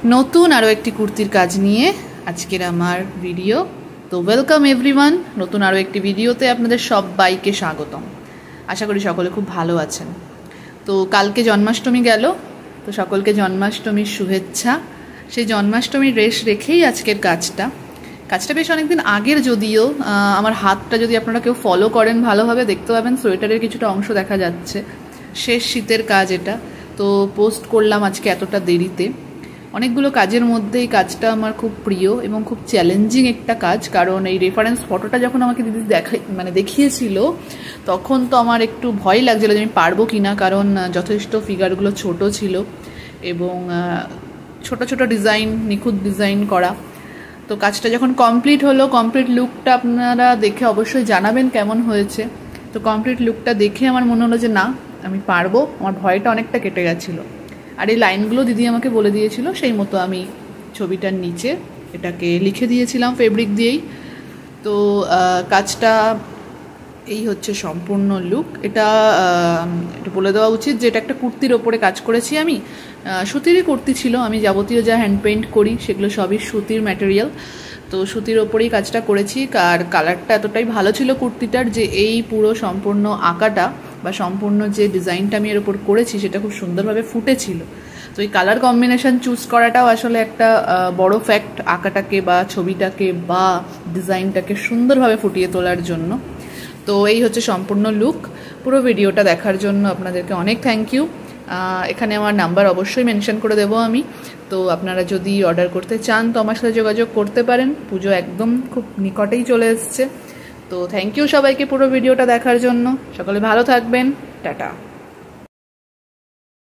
নতুন আরও একটি কুর্তির কাজ নিয়ে আজকের আমার ভিডিও। তো ওয়েলকাম এভরিওয়ান, নতুন আরও একটি ভিডিওতে আপনাদের সবাইকে স্বাগতম। আশা করি সকলে খুব ভালো আছেন। তো কালকে জন্মাষ্টমী গেল, তো সকলকে জন্মাষ্টমীর শুভেচ্ছা। সেই জন্মাষ্টমীর রেশ রেখেই আজকের কাজটা বেশ অনেকদিন আগের, যদিও আমার হাতটা যদি আপনারা কেউ ফলো করেন ভালোভাবে দেখতে পাবেন সোয়েটারের কিছুটা অংশ দেখা যাচ্ছে। শেষ শীতের কাজ এটা, তো পোস্ট করলাম আজকে এতটা দেরিতে। অনেকগুলো কাজের মধ্যে এই কাজটা আমার খুব প্রিয় এবং খুব চ্যালেঞ্জিং একটা কাজ, কারণ এই রেফারেন্স ফটোটা যখন আমাকে দিদি দেখিয়েছিল তখন তো আমার একটু ভয় লাগছিল যে আমি পারবো কিনা, কারণ যথেষ্ট ফিগারগুলো ছোট ছিল এবং ছোট ছোট ডিজাইন, নিখুঁত ডিজাইন করা। তো কাজটা যখন কমপ্লিট হলো, কমপ্লিট লুকটা আপনারা দেখে অবশ্যই জানাবেন কেমন হয়েছে। তো কমপ্লিট লুকটা দেখে আমার মনে হলো যে না, আমি পারবো, আমার ভয়টা অনেকটা কেটে গেছিলো। আর এই লাইনগুলো দিদি আমাকে বলে দিয়েছিল, সেই মতো আমি ছবিটার নিচে এটাকে লিখে দিয়েছিলাম ফেব্রিক দিয়েই। তো কাজটা এই হচ্ছে সম্পূর্ণ লুক। এটা বলে দেওয়া উচিত যে এটা একটা কুর্তির ওপরে কাজ করেছি আমি। সুতিরই কুর্তি ছিল, আমি যাবতীয় যা হ্যান্ড পেইন্ট করি সেগুলো সবই সুতির ম্যাটেরিয়াল। তো সুতির ওপরেই কাজটা করেছি। আর কালারটা এতটাই ভালো ছিল কুর্তিটার যে এই পুরো সম্পূর্ণ আঁকাটা বা সম্পূর্ণ যে ডিজাইনটা আমি এর ওপর করেছি সেটা খুব সুন্দরভাবে ফুটেছিল। তো এই কালার কম্বিনেশন চুজ করাটাও আসলে একটা বড় ফ্যাক্ট, আঁকাটাকে বা ছবিটাকে বা ডিজাইনটাকে সুন্দরভাবে ফুটিয়ে তোলার জন্য। তো এই হচ্ছে সম্পূর্ণ লুক। পুরো ভিডিওটা দেখার জন্য আপনাদেরকে অনেক থ্যাংক ইউ। এখানে আমার নাম্বার অবশ্যই মেনশন করে দেবো আমি। তো আপনারা যদি অর্ডার করতে চান তো আমার সাথে যোগাযোগ করতে পারেন। পুজো একদম খুব নিকটেই চলে এসছে। তো থ্যাংক ইউ সবাইকে পুরো ভিডিওটা দেখার জন্য। সকলে ভালো থাকবেন, টাটা।